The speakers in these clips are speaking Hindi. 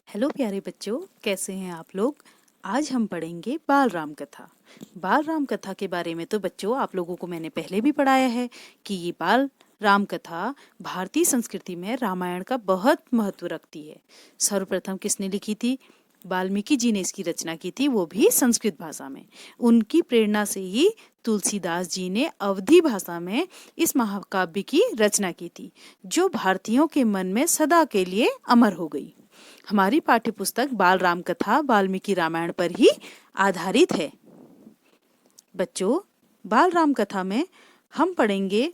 हेलो प्यारे बच्चों, कैसे हैं आप लोग। आज हम पढ़ेंगे बाल राम कथा। बाल राम कथा के बारे में तो बच्चों आप लोगों को मैंने पहले भी पढ़ाया है कि ये बाल राम कथा भारतीय संस्कृति में रामायण का बहुत महत्व रखती है। सर्वप्रथम किसने लिखी थी? वाल्मीकि जी ने इसकी रचना की थी, वो भी संस्कृत भाषा में। उनकी प्रेरणा से ही तुलसीदास जी ने अवधी भाषा में इस महाकाव्य की रचना की थी, जो भारतीयों के मन में सदा के लिए अमर हो गई। हमारी पाठ्य पुस्तक बाल राम कथा वाल्मीकि रामायण पर ही आधारित है। बच्चों, बाल राम कथा में हम पढ़ेंगे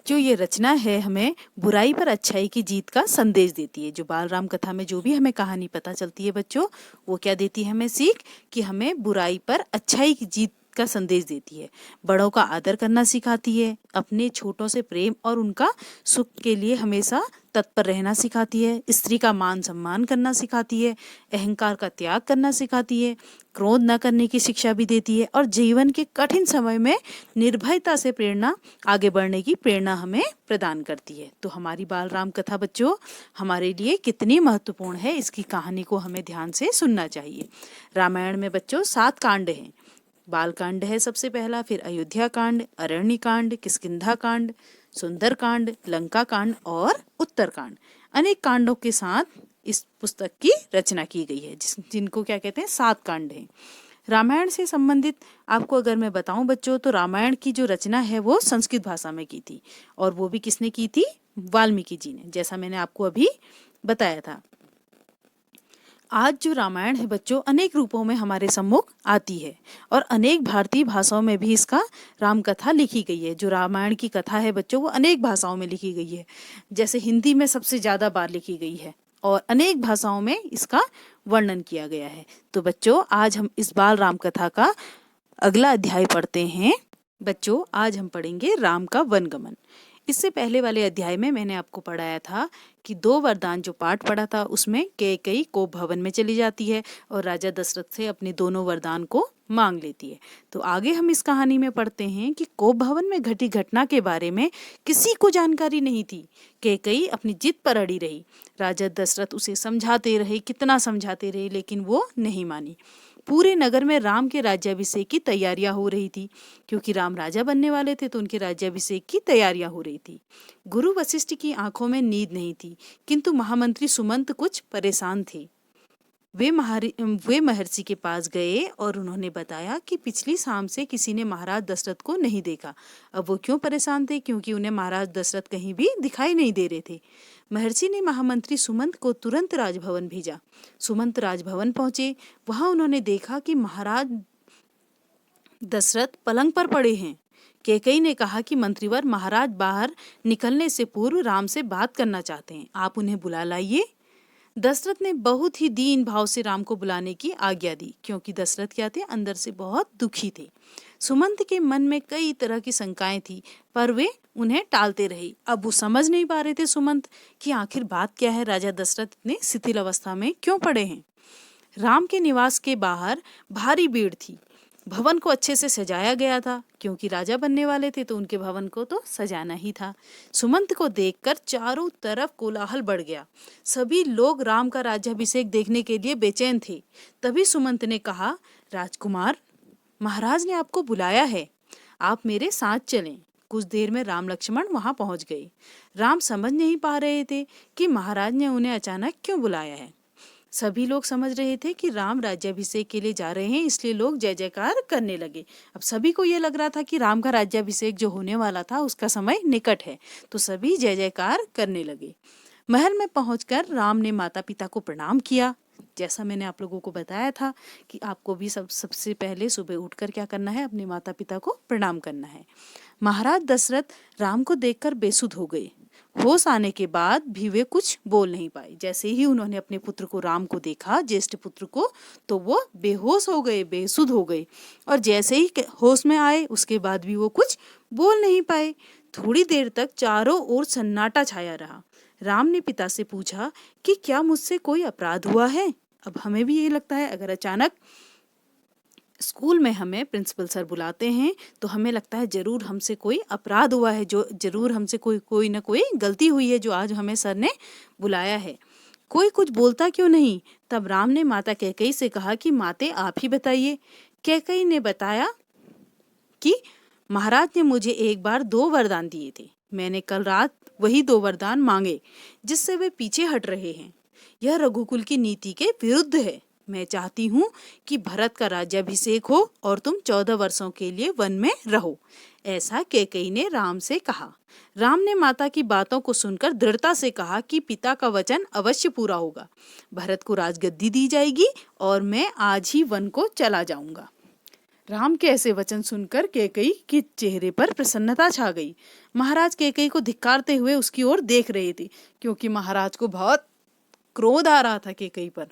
जो ये रचना है हमें बुराई पर अच्छाई की जीत का संदेश देती है। जो बाल राम कथा में जो भी हमें कहानी पता चलती है बच्चों, वो क्या देती है हमें सीख कि हमें बुराई पर अच्छाई की जीत का संदेश देती है। बड़ों का आदर करना सिखाती है, अपने छोटों से प्रेम और उनका सुख के लिए हमेशा तत्पर रहना सिखाती है, स्त्री का मान सम्मान करना सिखाती है, अहंकार का त्याग करना सिखाती है, क्रोध न करने की शिक्षा भी देती है और जीवन के कठिन समय में निर्भयता से प्रेरणा आगे बढ़ने की प्रेरणा हमें प्रदान करती है। तो हमारी बाल राम कथा बच्चों हमारे लिए कितनी महत्वपूर्ण है, इसकी कहानी को हमें ध्यान से सुनना चाहिए। रामायण में बच्चों 7 कांड हैं। बाल कांड है सबसे पहला, फिर अयोध्या कांड, अरण्य कांड, किष्किंधा कांड, सुंदर कांड, लंका कांड और उत्तर कांड। अनेक कांडों के साथ इस पुस्तक की रचना की गई है, जिनको क्या कहते हैं 7 कांड हैं। रामायण से संबंधित आपको अगर मैं बताऊं बच्चों, तो रामायण की जो रचना है वो संस्कृत भाषा में की थी, और वो भी किसने की थी? वाल्मीकि जी ने, जैसा मैंने आपको अभी बताया था। आज जो रामायण है बच्चों अनेक रूपों में हमारे सम्मुख आती है, और अनेक भारतीय भाषाओं में भी इसका राम कथा लिखी गई है। जो रामायण की कथा है बच्चों वो अनेक भाषाओं में लिखी गई है, जैसे हिंदी में सबसे ज़्यादा बार लिखी गई है और अनेक भाषाओं में इसका वर्णन किया गया है। तो बच्चों आज हम इस बाल राम कथा का अगला अध्याय पढ़ते हैं। बच्चों आज हम पढ़ेंगे राम का वनगमन। इससे पहले वाले अध्याय में मैंने आपको पढ़ाया था कि 2 वरदान जो पाठ पढ़ा था उसमें कैकेयी कोप भवन में चली जाती है और राजा दशरथ से अपने दोनों वरदान को मांग लेती है। तो आगे हम इस कहानी में पढ़ते हैं कि कोप भवन में घटी घटना के बारे में किसी को जानकारी नहीं थी। कैकेयी अपनी जिद पर अड़ी रही। राजा दशरथ उसे समझाते रहे, कितना समझाते रहे, लेकिन वो नहीं मानी। पूरे नगर में राम के राज्याभिषेक की तैयारियां हो रही थी, क्योंकि राम राजा बनने वाले थे तो उनके राज्याभिषेक की तैयारियां हो रही थी। गुरु वशिष्ठ की आंखों में नींद नहीं थी, किंतु महामंत्री सुमंत कुछ परेशान थे। वे महर्षि के पास गए और उन्होंने बताया कि पिछली शाम से किसी ने महाराज दशरथ को नहीं देखा। अब वो क्यों परेशान थे? क्योंकि उन्हें महाराज दशरथ कहीं भी दिखाई नहीं दे रहे थे। महर्षि ने महामंत्री सुमंत को तुरंत राजभवन भेजा। सुमंत राजभवन पहुंचे। वहां उन्होंने देखा कि महाराज दशरथ पलंग पर पड़े हैं। कैकेयी ने कहा कि मंत्रीवर, महाराज बाहर निकलने से पूर्व राम से बात करना चाहते हैं, आप उन्हें बुला लाइए। दशरथ ने बहुत ही दीन भाव से राम को बुलाने की आज्ञा दी, क्योंकि दशरथ क्या थे? अंदर से बहुत दुखी थे। सुमंत के मन में कई तरह की शंकाएं थी, पर वे उन्हें टालते रहे। अब वो समझ नहीं पा रहे थे सुमंत कि आखिर बात क्या है, राजा दशरथ इतने शिथिल अवस्था में क्यों पड़े हैं। राम के निवास के बाहर भारी भीड़ थी। भवन को अच्छे से सजाया गया था, क्योंकि राजा बनने वाले थे तो उनके भवन को तो सजाना ही था। सुमंत को देखकर चारों तरफ कोलाहल बढ़ गया। सभी लोग राम का राज्याभिषेक देखने के लिए बेचैन थे। तभी सुमंत ने कहा, राजकुमार, महाराज ने आपको बुलाया है, आप मेरे साथ चलें। कुछ देर में राम लक्ष्मण वहां पहुंच गए। राम समझ नहीं पा रहे थे कि महाराज ने उन्हें अचानक क्यों बुलाया है। सभी लोग समझ रहे थे कि राम राज्याभिषेक के लिए जा रहे हैं, इसलिए लोग जय जयकार करने लगे। अब सभी को ये लग रहा था कि राम का राज्याभिषेक जो होने वाला था उसका समय निकट है, तो सभी जय जयकार करने लगे। महल में पहुंचकर राम ने माता पिता को प्रणाम किया। जैसा मैंने आप लोगों को बताया था कि आपको भी सबसे पहले सुबह उठकर क्या करना है? अपने माता पिता को प्रणाम करना है। महाराज दशरथ राम को देखकर बेसुध हो गए। होश आने के बाद भी वे कुछ बोल नहीं पाए। जैसे ही उन्होंने अपने पुत्र को, राम को देखा, ज्येष्ठ पुत्र को, तो वो बेहोश हो गए, बेसुध हो गए। और जैसे ही होश में आए उसके बाद भी वो कुछ बोल नहीं पाए। थोड़ी देर तक चारों ओर सन्नाटा छाया रहा। राम ने पिता से पूछा कि क्या मुझसे कोई अपराध हुआ है? अब हमें भी ये लगता है, अगर अचानक स्कूल में हमें प्रिंसिपल सर बुलाते हैं तो हमें लगता है जरूर हमसे कोई अपराध हुआ है, जो जरूर हमसे कोई ना कोई गलती हुई है जो आज हमें सर ने बुलाया है। कोई कुछ बोलता क्यों नहीं? तब राम ने माता कैकई से कहा कि माते आप ही बताइए। कैकई ने बताया कि महाराज ने मुझे एक बार 2 वरदान दिए थे। मैंने कल रात वही 2 वरदान मांगे जिससे वे पीछे हट रहे हैं। यह रघुकुल की नीति के विरुद्ध है। मैं चाहती हूँ कि भरत का राज्याभिषेक हो और तुम 14 वर्षों के लिए वन में रहो। ऐसा कैकेयी ने राम से कहा। राम ने माता की बातों को सुनकर दृढ़ता से कहा कि पिता का वचन अवश्य पूरा होगा। भरत को राजगद्दी दी जाएगी और मैं आज ही वन को चला जाऊंगा। राम के ऐसे वचन सुनकर कैकेयी के चेहरे पर प्रसन्नता छा गई। महाराज कैकेयी को धिक्कारते हुए उसकी ओर देख रहे थे, क्योंकि महाराज को बहुत क्रोध आ रहा था कैकेयी पर।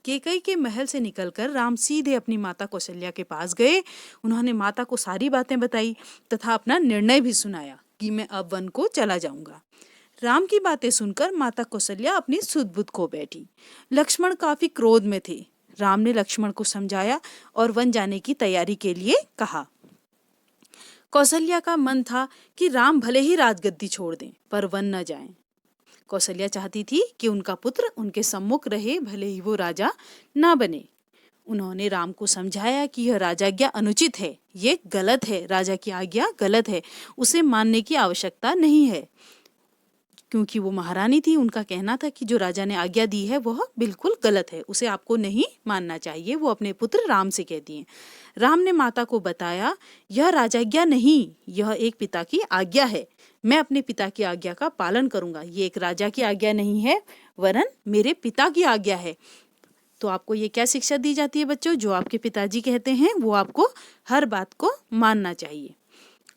कैकेयी के महल से निकलकर राम सीधे अपनी माता कौशल्या के पास गए। उन्होंने माता को सारी बातें बताई तथा अपना निर्णय भी सुनाया कि मैं अब वन को चला जाऊंगा। राम की बातें सुनकर माता कौशल्या अपनी सुध-बुध खो बैठी। लक्ष्मण काफी क्रोध में थे। राम ने लक्ष्मण को समझाया और वन जाने की तैयारी के लिए कहा। कौशल्या का मन था कि राम भले ही राजगद्दी छोड़ दें पर वन न जाएं। कौशल्या चाहती थी कि उनका पुत्र उनके सम्मुख रहे, भले ही वो राजा ना बने। उन्होंने राम को समझाया कि यह राजाज्ञा अनुचित है, ये गलत है, राजा की आज्ञा गलत है, उसे मानने की आवश्यकता नहीं है। क्योंकि वो महारानी थी, उनका कहना था कि जो राजा ने आज्ञा दी है वह बिल्कुल गलत है, उसे आपको नहीं मानना चाहिए। वो अपने पुत्र राम से कहती हैं। राम ने माता को बताया, यह राजाज्ञा नहीं, यह एक पिता की आज्ञा है। मैं अपने पिता की आज्ञा का पालन करूंगा। ये एक राजा की आज्ञा नहीं है, वरन मेरे पिता की आज्ञा है। तो आपको ये क्या शिक्षा दी जाती है बच्चों? जो आपके पिताजी कहते हैं वो आपको हर बात को मानना चाहिए।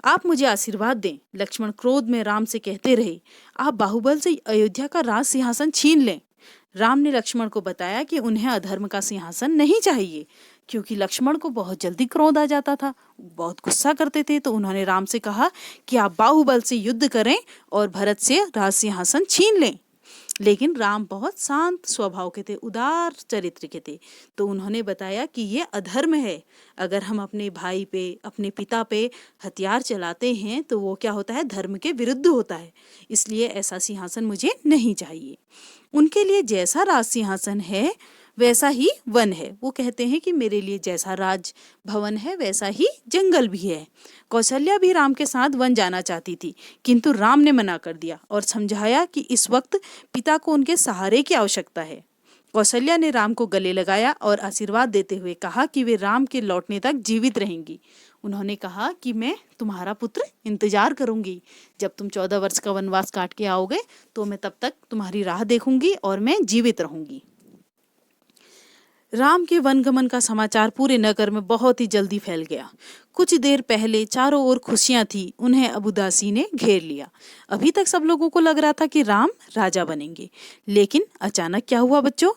आप मुझे आशीर्वाद दें। लक्ष्मण क्रोध में राम से कहते रहे, आप बाहुबल से अयोध्या का राज सिंहासन छीन लें। राम ने लक्ष्मण को बताया कि उन्हें अधर्म का सिंहासन नहीं चाहिए, क्योंकि लक्ष्मण को बहुत जल्दी क्रोध आ जाता था, बहुत गुस्सा करते थे। तो उन्होंने राम से कहा कि आप बाहुबल से युद्ध करें और भरत से राज सिंहासन छीन लें। लेकिन राम बहुत शांत स्वभाव के थे, उदार चरित्र के थे। तो उन्होंने बताया कि ये अधर्म है। अगर हम अपने भाई पे, अपने पिता पे हथियार चलाते हैं तो वो क्या होता है, धर्म के विरुद्ध होता है। इसलिए ऐसा सिंहासन मुझे नहीं चाहिए। उनके लिए जैसा राज सिंहासन है वैसा ही वन है। वो कहते हैं कि मेरे लिए जैसा राज भवन है वैसा ही जंगल भी है। कौशल्या भी राम के साथ वन जाना चाहती थी, किंतु राम ने मना कर दिया और समझाया कि इस वक्त पिता को उनके सहारे की आवश्यकता है। कौशल्या ने राम को गले लगाया और आशीर्वाद देते हुए कहा कि वे राम के लौटने तक जीवित रहेंगी। उन्होंने कहा कि मैं तुम्हारा पुत्र इंतजार करूंगी। जब तुम 14 वर्ष का वनवास काट के आओगे तो मैं तब तक तुम्हारी राह देखूंगी और मैं जीवित रहूंगी। राम के वनगमन का समाचार पूरे नगर में बहुत ही जल्दी फैल गया। कुछ देर पहले चारों ओर खुशियां थी, उन्हें अब उदासी ने घेर लिया। अभी तक सब लोगों को लग रहा था कि राम राजा बनेंगे, लेकिन अचानक क्या हुआ बच्चों?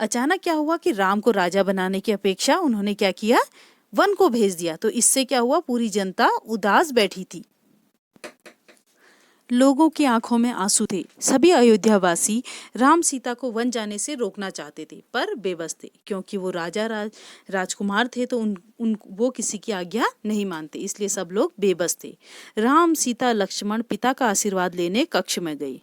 अचानक क्या हुआ कि राम को राजा बनाने की अपेक्षा उन्होंने क्या किया, वन को भेज दिया। तो इससे क्या हुआ, पूरी जनता उदास बैठी थी। लोगों की आंखों में आंसू थे। सभी अयोध्यावासी राम सीता को वन जाने से रोकना चाहते थे, पर बेबस थे, क्योंकि वो राजकुमार थे तो वो किसी की आज्ञा नहीं मानते, इसलिए सब लोग बेबस थे। राम, सीता, लक्ष्मण पिता का आशीर्वाद लेने कक्ष में गए।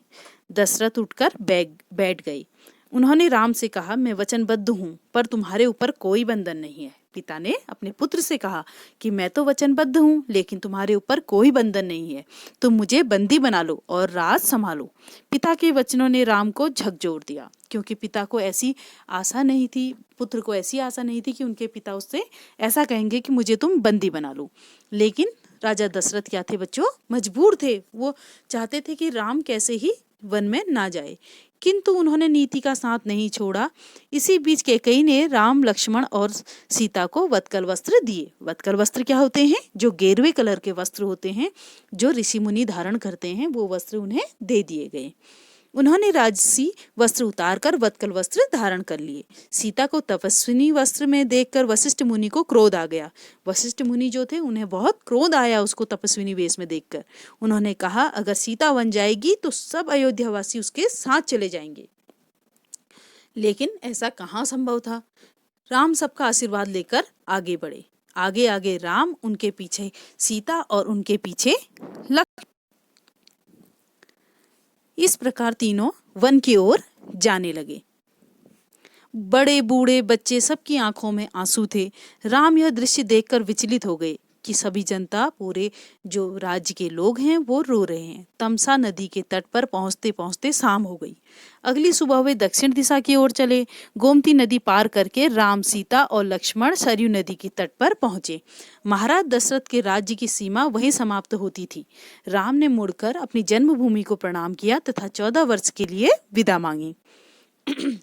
दशरथ उठकर बैठ गए। उन्होंने राम से कहा, मैं वचनबद्ध हूँ, पर तुम्हारे ऊपर कोई बंधन नहीं है। पिता ने अपने पुत्र से कहा कि मैं तो वचनबद्ध हूँ, लेकिन तुम्हारे ऊपर कोई बंधन नहीं है। तुम मुझे बंदी बना लो और राज संभालो। पिता के वचनों ने राम को झकझोर दिया, क्योंकि पिता को ऐसी आशा नहीं थी, पुत्र को ऐसी आशा नहीं थी कि उनके पिता उससे ऐसा कहेंगे कि मुझे तुम बंदी बना लो। लेकिन राजा दशरथ क्या थे बच्चों, मजबूर थे। वो चाहते थे कि राम कैसे ही वन में ना जाए, किंतु उन्होंने नीति का साथ नहीं छोड़ा। इसी बीच कैकेयी ने राम, लक्ष्मण और सीता को वत्कल वस्त्र दिए। वत्कल वस्त्र क्या होते हैं? जो गेरुए कलर के वस्त्र होते हैं, जो ऋषि मुनि धारण करते हैं, वो वस्त्र उन्हें दे दिए गए। उन्होंने राजसी वस्त्र उतारकर वत्कल वस्त्र धारण कर लिए। सीता को तपस्विनी वस्त्र में देखकर वशिष्ठ मुनि को क्रोध आ गया। वशिष्ठ मुनि जो थे उन्हें बहुत क्रोध आया उसको तपस्विनी वेश में देखकर। उन्होंने कहा, अगर सीता वन जाएगी तो सब अयोध्यावासी उसके साथ चले जाएंगे। लेकिन ऐसा कहाँ संभव था। राम सबका आशीर्वाद लेकर आगे बढ़े। आगे आगे राम, उनके पीछे सीता और उनके पीछे लक्ष्मण। इस प्रकार तीनों वन की ओर जाने लगे। बड़े बूढ़े बच्चे सबकी आंखों में आंसू थे। राम यह दृश्य देखकर विचलित हो गए कि सभी जनता, पूरे जो राज्य के लोग हैं वो रो रहे हैं। तमसा नदी के तट पर पहुंचते पहुंचते शाम हो गई। अगली सुबह वे दक्षिण दिशा की ओर चले। गोमती नदी पार करके राम, सीता और लक्ष्मण सरयू नदी के तट पर पहुंचे। महाराज दशरथ के राज्य की सीमा वहीं समाप्त होती थी। राम ने मुड़कर अपनी जन्मभूमि को प्रणाम किया तथा 14 वर्ष के लिए विदा मांगी।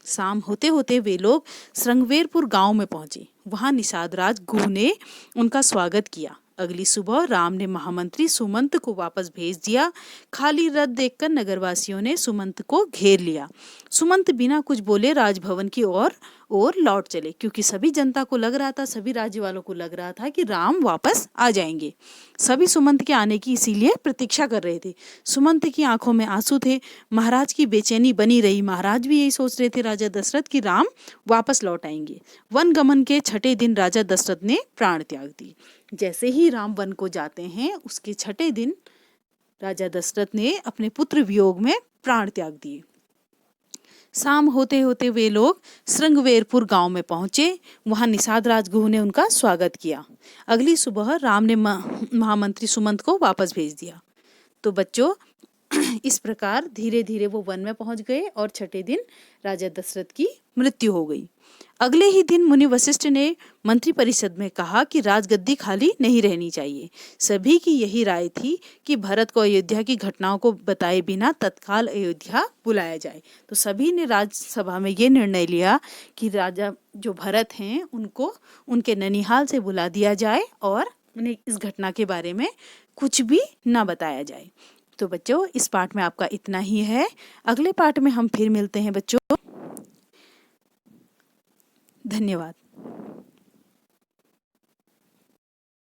शाम होते होते वे लोग श्रृंगवेरपुर गांव में पहुंचे। वहां निषाद राज गुह ने उनका स्वागत किया। अगली सुबह राम ने महामंत्री सुमंत को वापस भेज दिया। खाली रथ देखकर नगरवासियों ने सुमंत को घेर लिया। सुमंत बिना कुछ बोले राजभवन की ओर लौट चले, क्योंकि सभी जनता को लग रहा था, सभी राज्य वालों को लग रहा था कि राम वापस आ जाएंगे। सभी सुमंत के आने की इसीलिए प्रतीक्षा कर रहे थे। सुमंत की आंखों में आंसू थे। महाराज की बेचैनी बनी रही। महाराज भी यही सोच रहे थे राजा दशरथ कि राम वापस लौट आएंगे। वन गमन के 6ठे दिन राजा दशरथ ने प्राण त्याग दिए। जैसे ही राम वन को जाते हैं, उसके 6ठे दिन राजा दशरथ ने अपने पुत्र वियोग में प्राण त्याग दिए। शाम होते होते वे लोग श्रृंगवेरपुर गांव में पहुंचे। वहां निषाद राजगुह ने उनका स्वागत किया। अगली सुबह राम ने महामंत्री सुमंत को वापस भेज दिया। तो बच्चों, इस प्रकार धीरे धीरे वो वन में पहुंच गए और 6ठे दिन राजा दशरथ की मृत्यु हो गई। अगले ही दिन मुनि वशिष्ठ ने मंत्री परिषद में कहा कि राजगद्दी खाली नहीं रहनी चाहिए। सभी की यही राय थी कि भरत को अयोध्या की घटनाओं को बताए बिना तत्काल अयोध्या बुलाया जाए। तो सभी ने राज्यसभा में ये निर्णय लिया कि राजा जो भरत हैं उनको उनके ननिहाल से बुला दिया जाए और उन्हें इस घटना के बारे में कुछ भी न बताया जाए। तो बच्चों, इस पाठ में आपका इतना ही है। अगले पाठ में हम फिर मिलते हैं बच्चों। धन्यवाद।